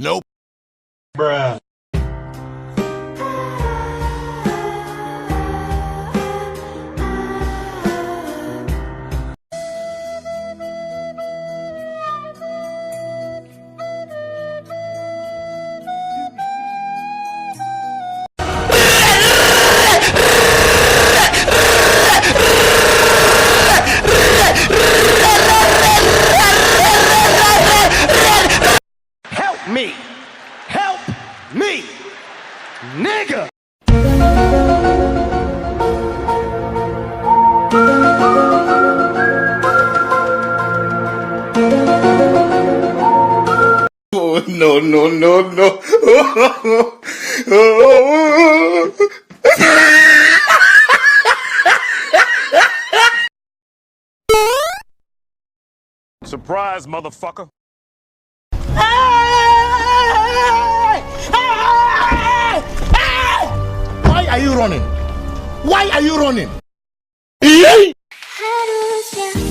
Nope. Bruh. Help me, nigga. Oh, no. Surprise, motherfucker. Why are you running? Why are you running? Harusnya